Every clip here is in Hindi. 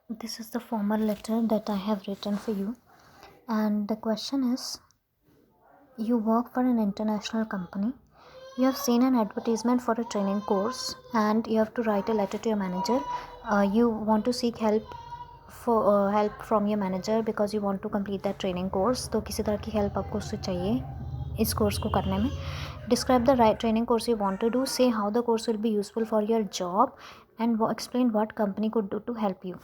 This is the formal letter that I have written for you, and the question is, you work for an international company. You have seen an advertisement for a training course and you have to write a letter to your manager. You want to seek help from your manager because you want to complete that training course. तो किसी तरह की help आपको उससे चाहिए इस कोर्स को करने में. Describe the right training course you want to do. Say how the course will be useful for your job and explain what company could do to help you.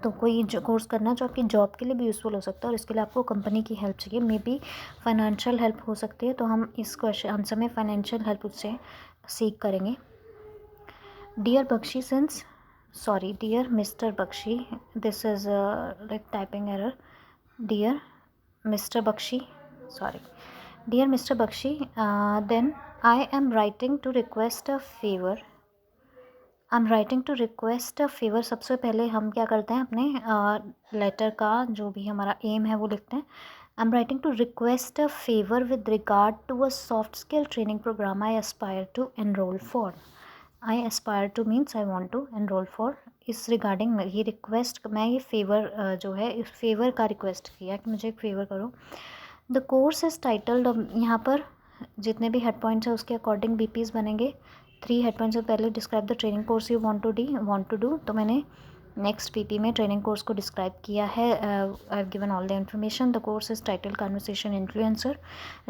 तो कोई जो कोर्स करना जो आपकी जॉब के लिए भी यूज़फुल हो सकता है और इसके लिए आपको कंपनी की हेल्प चाहिए, मे बी फाइनेंशियल हेल्प हो सकती है, तो हम इस क्वेश्चन आंसर में फाइनेंशियल हेल्प उससे सीख करेंगे. Dear Bakshi since sorry dear mister Bakshi, this is like typing error. Dear mister Bakshi, sorry, dear mister Bakshi, then I am writing to request a favour. I am writing to request a favour. सबसे पहले हम क्या करते हैं, अपने लेटर का जो भी हमारा एम है वो लिखते हैं. I am writing to request a favour with regard to a soft skill training programme I aspire to enrol for. I aspire to means I want to enrol for. इस रिगार्डिंग ये रिक्वेस्ट, मैं ये फेवर जो है इस फेवर का रिक्वेस्ट किया कि मुझे एक फेवर करो. The course is titled. यहाँ पर जितने भी हेड पॉइंट्स हैं उसके अकॉर्डिंग बीपीज बनेंगे. 3 हेड पॉइंट्स से पहले describe the training course you want to do, तो मैंने नेक्स्ट पीपी में ट्रेनिंग कोर्स को डिस्क्राइब किया है. I have given all the information. The course is title conversation influencer.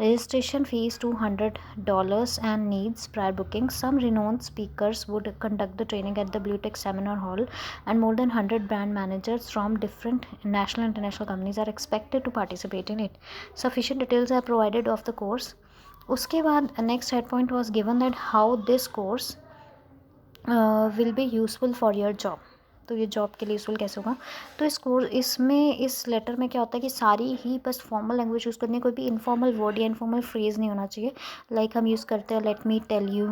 Registration fee $200 and needs prior booking. Some renowned speakers would conduct the training at the Bluetech seminar hall and more than 100 brand managers from different national and international companies are expected to participate in it. Sufficient details are provided of the course. उसके बाद next head point was given that how this course will be useful for your job. तो ये जॉब के लिए यूज़फुल कैसे होगा. तो इस लेटर में क्या होता है कि सारी ही बस फॉर्मल लैंग्वेज यूज़ करनी है, कोई भी इनफॉर्मल वर्ड या इनफॉर्मल फ्रेज़ नहीं होना चाहिए. लाइक हम यूज़ करते हैं लेट मी टेल यू,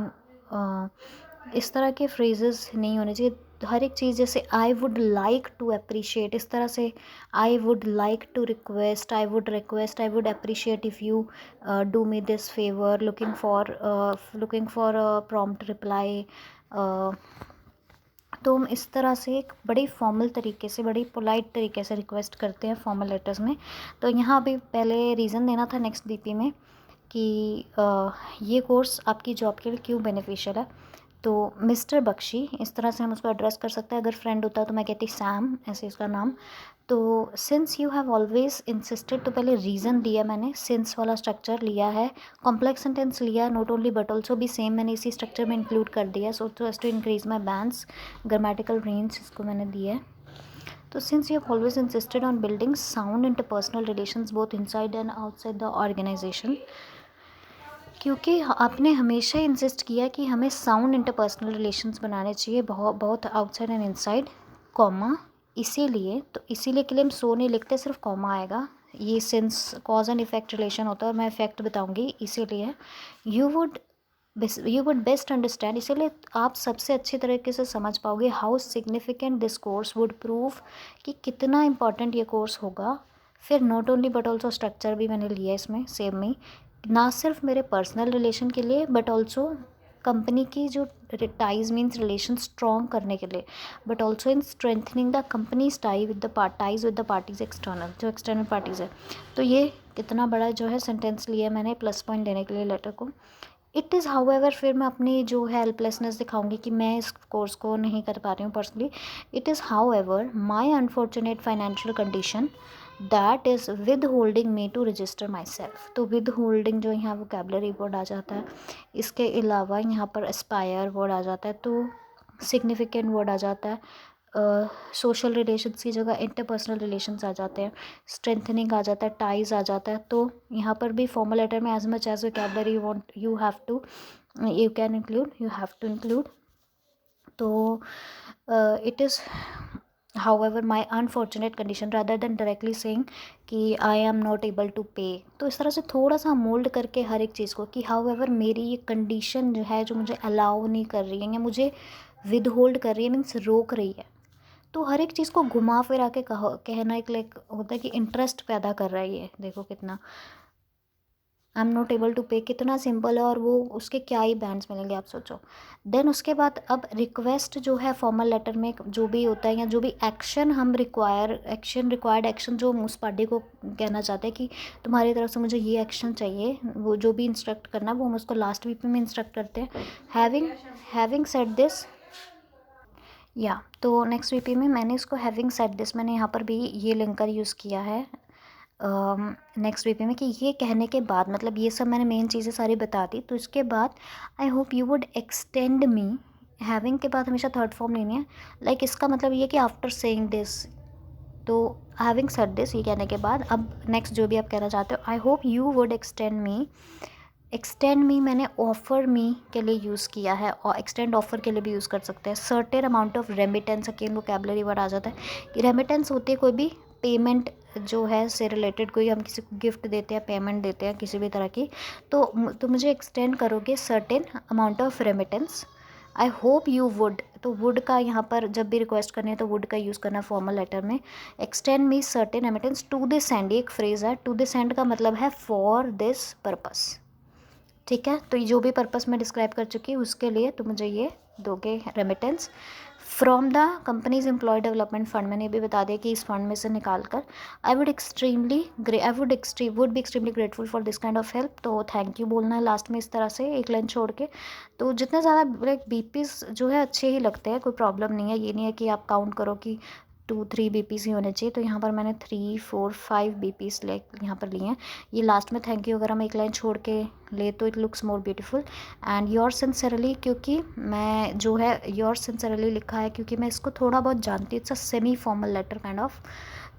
इस तरह के फ्रेजेस नहीं होने चाहिए. हर एक चीज़ जैसे I would like to appreciate, इस तरह से I would like to request, I would appreciate if you do me this favour, looking for prompt reply. तो हम इस तरह से एक बड़ी फॉर्मल तरीके से, बड़ी पोलाइट तरीके से रिक्वेस्ट करते हैं फॉर्मल लेटर्स में. तो यहाँ भी पहले रीज़न देना था नेक्स्ट बीपी में कि ये कोर्स आपकी जॉब के लिए क्यों बेनिफिशियल है. तो मिस्टर बख्शी, इस तरह से हम उसको एड्रेस कर सकते हैं. अगर फ्रेंड होता तो मैं कहती सैम, ऐसे उसका नाम. तो since you have always insisted, तो पहले रीज़न दिया मैंने, सिंस वाला स्ट्रक्चर लिया है, कॉम्प्लेक्स सेंटेंस लिया, नॉट ओनली बट ऑल्सो भी सेम मैंने इसी स्ट्रक्चर में इंक्लूड कर दिया. So to as to increase my bands, grammatical range इसको मैंने दिया है. तो since you have always insisted on building sound interpersonal relations both inside and outside the organisation, क्योंकि आपने हमेशा इंसिस्ट किया कि हमें साउंड इंटरपर्सनल रिलेशंस बनाने चाहिए, बहुत आउटसाइड एंड इनसाइड, कॉमा, इसीलिए. तो इसीलिए के लिए हम सो नहीं लिखते, सिर्फ कॉमा आएगा. ये since cause and effect relation होता है और मैं इफेक्ट बताऊंगी, इसीलिए यू वुड बेस्ट अंडरस्टैंड, इसीलिए आप सबसे अच्छी तरीके से समझ पाओगे how significant this course would prove, कि कितना इंपॉर्टेंट ये कोर्स होगा. फिर not only but also structure भी मैंने लिया इसमें सेम में, ना सिर्फ मेरे पर्सनल रिलेशन के लिए बट ऑल्सो कंपनी की जो टाइज मीन्स रिलेशन स्ट्रॉन्ग करने के लिए, but also in strengthening the companies tie with the ties with the parties external, जो एक्सटर्नल पार्टीज़ है. तो ये कितना बड़ा जो है सेंटेंस लिया मैंने प्लस पॉइंट देने के लिए लेटर को. इट इज़ हाउ एवर, फिर मैं अपनी जो है हेल्पलेसनेस दिखाऊंगी कि मैं इस कोर्स को नहीं कर पा रही हूँ personally. It is however my unfortunate financial condition that is withholding me to register myself. तो विद होल्डिंग जो यहाँ वोकेबलरी वर्ड आ जाता है, इसके अलावा यहाँ पर एस्पायर वर्ड आ जाता है, तो सिग्निफिकेंट वर्ड आ जाता है, सोशल रिलेशंस की जगह इंटरपर्सनल रिलेशंस आ जाते हैं, स्ट्रेंथनिंग आ जाता है, टाइज आ जाता है. तो यहाँ पर भी फॉर्मल लेटर में as much as vocabulary you have to, you can include, you have to include. तो it is however my unfortunate condition rather than directly saying कि I am not able to pay. तो इस तरह से थोड़ा सा मोल्ड करके हर एक चीज़ को कि however मेरी ये कंडीशन जो है, जो मुझे अलाउ नहीं कर रही है या मुझे विद होल्ड कर रही है, मीन्स रोक रही है. तो हर एक चीज़ को घुमा फिरा के कहना एक लाइक होता है कि इंटरेस्ट पैदा कर रहा है. ये देखो कितना I am not able to pay, कितना सिंपल है और वो उसके क्या ही बैंड्स मिलेंगे आप सोचो। देन उसके बाद अब रिक्वेस्ट जो है फॉर्मल लेटर में जो भी होता है या जो भी एक्शन हम रिक्वायर्ड एक्शन जो हम उस पार्टी को कहना चाहते हैं कि तुम्हारी तरफ से मुझे ये एक्शन चाहिए, वो जो भी इंस्ट्रक्ट करना वो हम उसको लास्ट वीपी में इंस्ट्रक्ट करते हैं। हैविंग सेड दिस, या तो नेक्स्ट वीपी में मैंने इसको हैविंग सेड दिस, मैंने यहाँ पर भी ये लिंकर यूज़ किया है नेक्स्ट वीपी में कि ये कहने के बाद, मतलब ये सब मैंने मेन चीज़ें सारी बता दी। तो इसके बाद आई hope you would extend me, having के बाद हमेशा थर्ड फॉर्म लेनी है। लाइक इसका मतलब ये कि आफ्टर सेइंग दिस, तो हैविंग सेड दिस ये कहने के बाद अब नेक्स्ट जो भी आप कहना चाहते हो, I hope you would extend me. Extend me मैंने ऑफ़र मी के लिए यूज़ किया है और एक्सटेंड ऑफ़र के लिए भी यूज़ कर सकते हैं। Certain amount of remittance, again vocabulary word आ जाता है कि रेमिटेंस होती है कोई भी पेमेंट जो है से रिलेटेड, कोई हम किसी को गिफ्ट देते हैं, पेमेंट देते हैं किसी भी तरह की, तो मुझे एक्सटेंड करोगे certain amount of remittance. I hope you would, तो वुड का यहाँ पर जब भी रिक्वेस्ट करनी है तो वुड का यूज़ करना फॉर्मल लेटर में। Extend me certain remittance to this end, एक फ्रेज़ है, टू दिस एंड का मतलब है फॉर दिस पर्पस। ठीक है, तो ये जो भी पर्पस मैं डिस्क्राइब कर चुकी हूँ उसके लिए तो मुझे ये दोगे remittance from the companies employ development fund, मैंने ये भी बता दिया कि इस फंड में से निकाल कर। आई would be extremely grateful for this kind of help, तो थैंक यू बोलना है लास्ट में इस तरह से एक लाइन छोड़ के। तो जितने ज़्यादा लाइक बीपीस जो है अच्छे ही लगते हैं, कोई प्रॉब्लम नहीं है, ये नहीं है कि आप काउंट करो कि 2-3 बीपीस ही होने चाहिए। तो यहाँ पर मैंने 3-4-5 बीपीस यहाँ पर लिए हैं। ये लास्ट में थैंक यू अगर हम एक लाइन छोड़ के ले तो it looks more beautiful. And your sincerely, क्योंकि मैं जो है योर सिंसियरली लिखा है क्योंकि मैं इसको थोड़ा बहुत जानती हूँ, it's a semi formal letter kind of,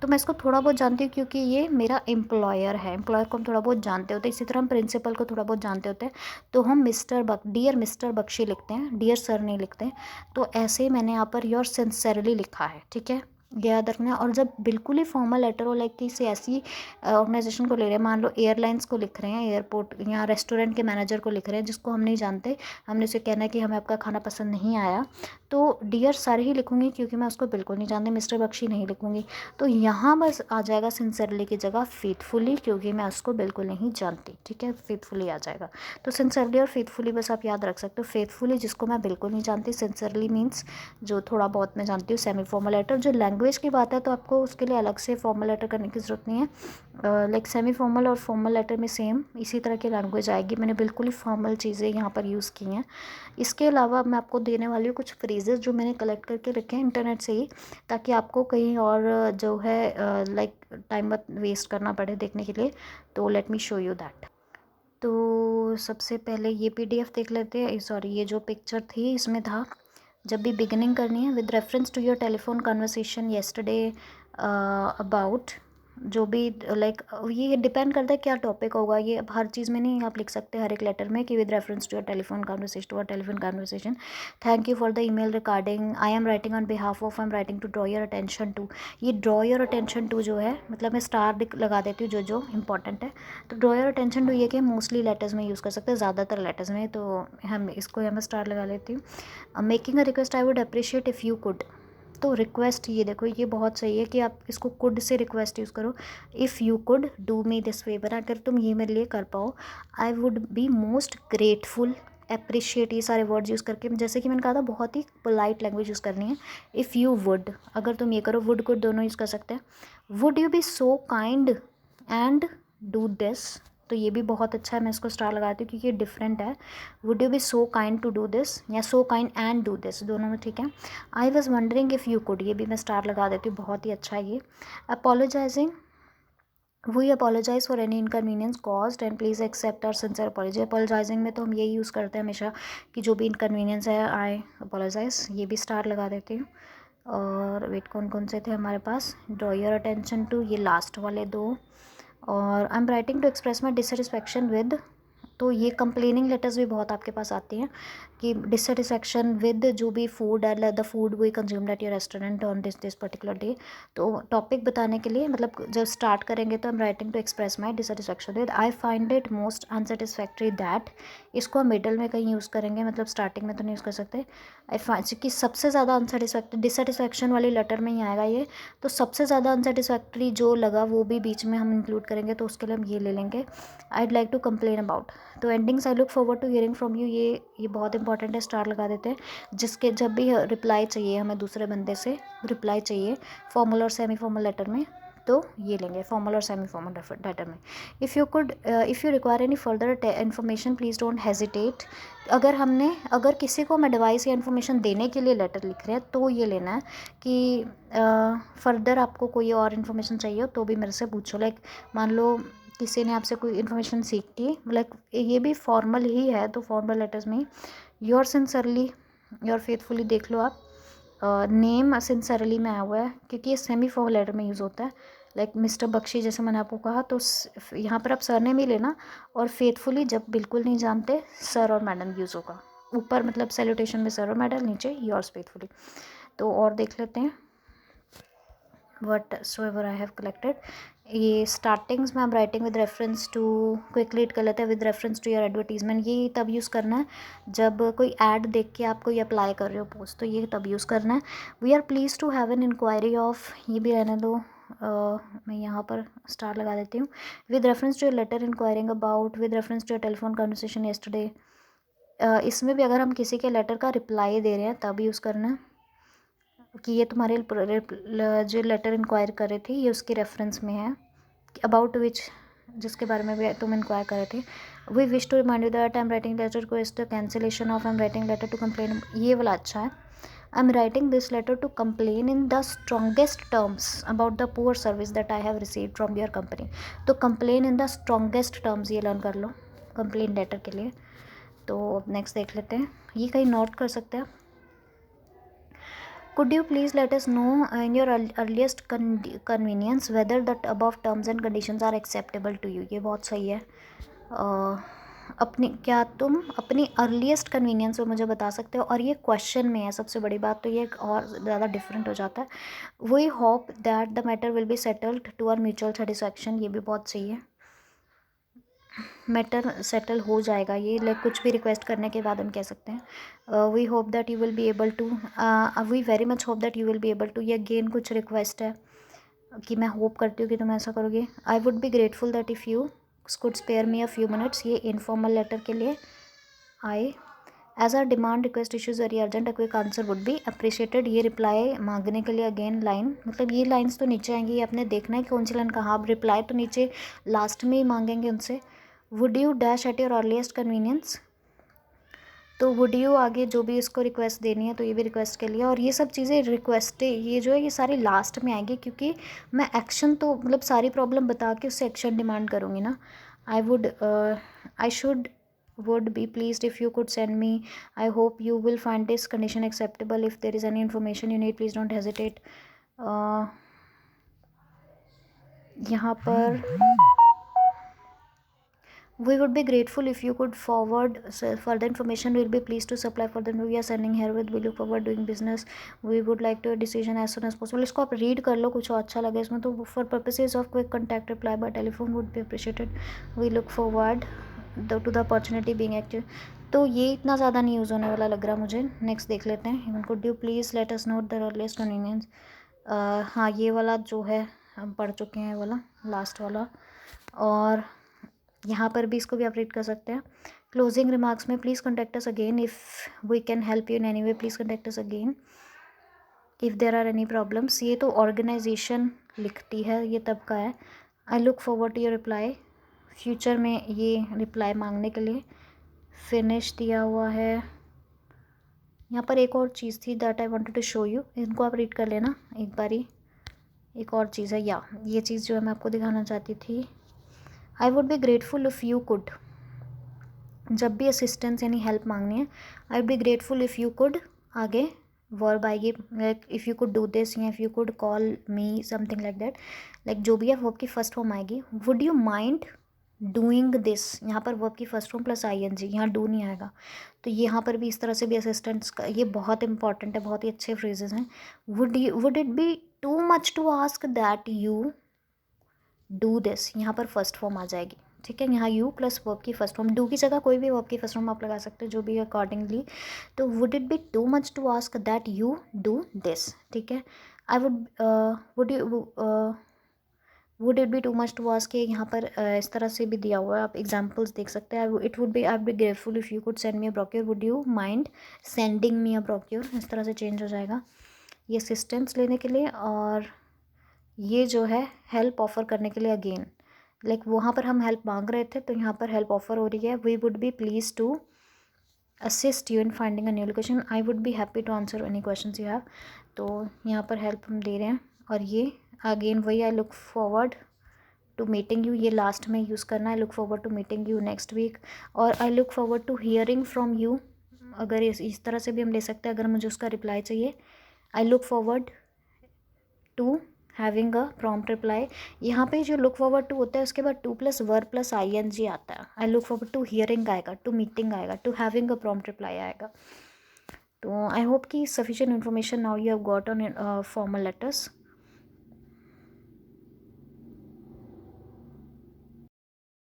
तो मैं इसको थोड़ा बहुत जानती हूँ क्योंकि ये मेरा एम्प्लॉयर है। एम्प्लॉयर को हम थोड़ा बहुत जानते होते हैं, इसी तरह हम प्रिंसिपल को थोड़ा बहुत जानते होते हैं, तो हम डियर मिस्टर बख्शी लिखते हैं, डियर सर नहीं लिखते हैं। तो ऐसे ही मैंने यहाँ पर योर सिंसियरली लिखा है, ठीक है, याद रखना है। और जब बिल्कुल ही फॉर्मल लेटर हो, लाइक किसी ऐसी ऑर्गेनाइजेशन को ले रहे हैं, मान लो एयरलाइंस को लिख रहे हैं, एयरपोर्ट या रेस्टोरेंट के मैनेजर को लिख रहे हैं जिसको हम नहीं जानते, हमने उसे कहना है कि हमें आपका खाना पसंद नहीं आया, तो डियर सर ही लिखूंगी क्योंकि मैं उसको बिल्कुल नहीं जानती, मिस्टर बख्शी नहीं लिखूंगी। तो यहाँ बस आ जाएगा सिंसियरली की जगह फेथफुली क्योंकि मैं उसको बिल्कुल नहीं जानती, ठीक है, फेथफुली आ जाएगा। तो सिंसियरली और फेथफुली बस आप याद रख सकते हो। फेथफुली जिसको मैं बिल्कुल नहीं जानती, सिंसियरली मीन्स जो थोड़ा बहुत मैं जानती हूँ, सेमी फॉर्मल लेटर। जो लैंग्वेज की बात है तो आपको उसके लिए अलग से फॉर्मल लेटर करने की ज़रूरत नहीं है। लाइक सेमी फॉर्मल और फॉर्मल लेटर में सेम इसी तरह की लैंग्वेज आएगी। मैंने बिल्कुल ही फॉर्मल चीज़ें यहाँ पर यूज़ की हैं। इसके अलावा मैं आपको देने वाली हूँ कुछ फ्रेजेस जो मैंने कलेक्ट करके रखे हैं इंटरनेट से ही, ताकि आपको कहीं और जो है लाइक टाइम मत वेस्ट करना पड़े देखने के लिए। तो let me show you that. तो सबसे पहले ये पीडीएफ देख लेते हैं, सॉरी ये जो पिक्चर थी इसमें था, जब भी बिगिनिंग करनी है with reference to your telephone conversation yesterday about, जो भी लाइक ये डिपेंड करता है क्या टॉपिक होगा, ये अब हर चीज़ में नहीं आप लिख सकते हर एक लेटर में कि with reference to your telephone conversation thank you for the email regarding I am writing on behalf of, I am writing to draw your attention to. ये ड्रॉ योर अटेंशन टू जो है मतलब मैं स्टार लगा देती हूँ जो इंपॉर्टेंट है। तो ड्रॉ योर अटेंशन टू ये कि मोस्टली लेटर्स में यूज़ कर सकते हैं, ज़्यादातर लेटर्स में, तो हम इसको यहाँ मैं स्टार लगा लेती हूँ। Making a request I would appreciate if you could, तो रिक्वेस्ट ये देखो ये बहुत सही है कि आप इसको कुड से रिक्वेस्ट यूज़ करो। If you could do me this favour, अगर तुम ये मेरे लिए कर पाओ। आई would be most grateful, appreciate, ये सारे वर्ड्स यूज़ करके जैसे कि मैंने कहा था बहुत ही पोलाइट लैंग्वेज यूज़ करनी है। इफ़ यू वुड, अगर तुम ये करो, वुड कुड दोनों यूज़ कर सकते हैं। Would you be so kind and do this, तो ये भी बहुत अच्छा है, मैं इसको स्टार लगाती हूँ क्योंकि ये डिफरेंट है। Would you be so kind to do this या so kind and do this, दोनों में ठीक है। I was wondering if you could, ये भी मैं स्टार लगा देती हूँ, बहुत ही अच्छा है ये। Apologising, we apologise for any inconvenience caused and please accept our sincere apology. Apologising में तो हम यही यूज़ करते हैं हमेशा कि जो भी इनकन्वीनियंस है आई अपोलोजाइज, ये भी स्टार लगा देती हूँ। और वेट कौन कौन से थे हमारे पास, ड्रॉ योर अटेंशन टू, ये लास्ट वाले दो। और I am writing to express my dissatisfaction with तो ये कंप्लेनिंग लेटर्स भी बहुत आपके पास आती हैं कि डिससेटिस्फैक्शन विद जो भी food and the food we consumed at your restaurant on this particular day. तो टॉपिक बताने के लिए मतलब जब स्टार्ट करेंगे तो I am writing to express my dissatisfaction with I find it most unsatisfactory that. इसको हम मिडल में कहीं यूज़ करेंगे, मतलब स्टार्टिंग में तो नहीं यूज़ कर सकते। आई फाइंड कि सबसे ज़्यादा अनसेटिस्फैक्ट्री डिससेटिस्फैक्शन वाली लेटर में ही आएगा ये, तो सबसे ज़्यादा अनसेटिस्फैक्ट्री जो लगा वो भी बीच में हम इंक्लूड करेंगे, तो उसके लिए हम ये ले लेंगे I'd like to complain about. तो endings I look forward to hearing from you, ये बहुत इंपॉर्टेंट है, स्टार लगा देते हैं। जिसके जब भी रिप्लाई चाहिए हमें दूसरे बंदे से रिप्लाई चाहिए फॉर्मल और सेमी फॉर्मल लेटर में, तो ये लेंगे फॉर्मल और सेमी फॉर्मल लेटर में। If you require any further information please don't hesitate. अगर किसी को हम एडवाइस या इन्फॉर्मेशन देने के लिए लेटर लिख रहे हैं तो ये लेना है कि फर्दर आपको कोई और इन्फॉर्मेशन चाहिए हो तो भी मेरे से पूछो। लाइक मान लो किसी ने आपसे कोई इन्फॉर्मेशन सीखी, लाइक ये भी फॉर्मल ही है तो फॉर्मल लेटर्स में योर सिंसरली योर फेथफुली देख लो आप, नेम सिंसरली में आया हुआ है क्योंकि ये सेमी फॉर्मल लेटर में यूज़ होता है। लाइक मिस्टर बख्शी जैसे मैंने आपको कहा, तो यहाँ पर आप सर नेम ही लेना, और फेथफुली जब बिल्कुल नहीं जानते सर और मैडम यूज़ होगा। ऊपर मतलब सैल्यूटेशन में सर और मैडम, नीचे योर्स फेथफुली। तो और देख लेते हैं whatsoever I have collected। ये स्टार्टिंग्स में हम writing with reference to, quickly it कर लेते हैं with reference to your advertisement. ये तब यूज़ करना है जब कोई ऐड देख के आप कोई अप्लाई कर रहे हो पोस्ट, तो ये तब यूज़ करना है। We are please to have an enquiry of, ये भी रहने दो, मैं यहाँ पर स्टार लगा देती हूँ। With reference to your letter enquiring about, with reference to your telephone conversation yesterday. इसमें भी अगर हम किसी के लेटर का रिप्लाई दे रहे हैं तब यूज़ करना है कि ये तुम्हारे जो लेटर इंक्वायर कर रहे थे ये उसके रेफरेंस में है, अबाउट विच जिसके बारे में भी तुम इंक्वायर कर रहे थे। We wish to remind you that I am writing letter request cancellation of, I am writing letter to complain, ये वाला अच्छा है। I am writing this letter to complain in the strongest terms about the poor service that I have received from your company. तो complain in the strongest terms ये लर्न कर लो कंप्लेन लेटर के लिए। तो अब नेक्स्ट देख लेते हैं, ये कहीं नोट कर सकते हैं। Could you please let us know in your earliest convenience whether the above terms and conditions are acceptable to you। ये बहुत सही है। क्या तुम अपनी अर्लीस्ट कन्वीनियंस में मुझे बता सकते हो, और ये क्वेश्चन में है सबसे बड़ी बात, तो ये और ज़्यादा डिफरेंट हो जाता है। We hope that the matter will be settled to our mutual satisfaction, ये भी बहुत सही है। मैटर सेटल हो जाएगा, ये लाइक कुछ भी रिक्वेस्ट करने के बाद हम कह सकते हैं। We hope that you will be able to, we very much hope that you will be able to, ये अगेन कुछ रिक्वेस्ट है कि मैं होप करती हूँ कि तुम ऐसा करोगे। I would be grateful that if you could spare me a few minutes, ये इनफॉर्मल लेटर के लिए आए। As our demand request issues very urgent, a quick answer would be appreciated, ये रिप्लाई मांगने के लिए अगेन लाइन, मतलब ये लाइन्स तो नीचे आएंगी, आपने देखना है कौन सी लाइन कहाँ, आप रिप्लाई तो नीचे लास्ट में ही मांगेंगे उनसे। Would you dash at your earliest convenience, तो वुड यू आगे जो भी इसको रिक्वेस्ट देनी है तो ये भी रिक्वेस्ट के लिए, और ये सब चीज़ें रिक्वेस्ट ये जो है ये सारी लास्ट में आएगी क्योंकि मैं एक्शन तो मतलब सारी प्रॉब्लम बता के उससे एक्शन डिमांड करूँगी ना। I should would be pleased if you could send me, I hope you will find this condition acceptable, if there is any information you need please don't hesitate। यहाँ पर we would be grateful if you could forward further information, we'll be pleased to supply for them, we are sending here with, we look forward doing business, we would like to a decision as soon as possible। इसको आप रीड कर लो, कुछ अच्छा लगे इसमें तो for purposes of quick contact reply by telephone would be appreciated, we look forward to the opportunity being active। तो ये इतना ज़्यादा नहीं यूज़ होने वाला लग रहा मुझे। नेक्स्ट देख लेते हैं, could you please let us know the earliest convenience। हाँ ये वाला जो है हम पढ़ चुके हैं, वाला लास्ट वाला, और यहाँ पर भी इसको भी आप रीड कर सकते हैं। क्लोजिंग रिमार्क्स में please contact us again if we can help you in any way, please contact us again if there are any problems. ये तो ऑर्गेनाइजेशन लिखती है, ये तब का है। I look forward to your reply, future में ये रिप्लाई मांगने के लिए। फिनिश दिया हुआ है। यहाँ पर एक और चीज़ थी that I wanted to show you, इनको आप रीड कर लेना एक बारी। एक और चीज़ है या ये चीज़ जो है मैं आपको दिखाना चाहती थी। I would be grateful if you could, जब भी असिस्टेंस यानी हेल्प मांगनी है, I would be grateful if you could, आगे वर्ब आएगी, like if you could do this या if you could call me something like that, like जो भी है वर्ब की फर्स्ट फॉर्म आएगी। Would you mind doing this, यहाँ पर वर्ब की फर्स्ट फॉर्म प्लस ING, यहाँ डू नहीं आएगा। तो यहाँ पर भी इस तरह से भी असिस्टेंट्स का ये बहुत इंपॉर्टेंट है, बहुत ही अच्छे फ्रेजेस हैं। Would it be too much to ask that you do this, यहाँ पर फर्स्ट फॉर्म आ जाएगी। ठीक है, यहाँ यू प्लस वर्ब की फर्स्ट फॉर्म, डू की जगह कोई भी वर्ब की फर्स्ट फॉर्म आप लगा सकते हो, जो भी अकॉर्डिंगली। तो would it be too much to ask that you do this. ठीक है, I would it be too much to ask, यहाँ पर इस तरह से भी दिया हुआ है, आप एग्जाम्पल्स देख सकते हैं। It would be, I would be grateful if you could send me a brochure, would you mind sending me a brochure, इस तरह से चेंज हो जाएगा ये असिस्टेंस लेने के लिए। और ये जो है हेल्प ऑफ़र करने के लिए अगेन, लाइक वहाँ पर हम हेल्प मांग रहे थे, तो यहाँ पर हेल्प ऑफ़र हो रही है। We would be please to assist you in finding a new location, I would be happy to answer any question you have. तो यहाँ पर हेल्प हम दे रहे हैं। और ये अगेन वही, I look forward to meeting you, ये लास्ट में यूज़ करना है। I look forward to meeting you next week, और I look forward to hearing from you, अगर इस तरह से भी हम ले सकते हैं, अगर मुझे उसका रिप्लाई चाहिए। I look forward to having a prompt reply, यहाँ पे जो लुक फॉरवर्ड टू होता है उसके बाद to plus verb plus ING आता है। I look forward to hearing आएगा, टू मीटिंग आएगा, to having a prompt reply आएगा। तो आई होप कि sufficient information now you have got on formal letters.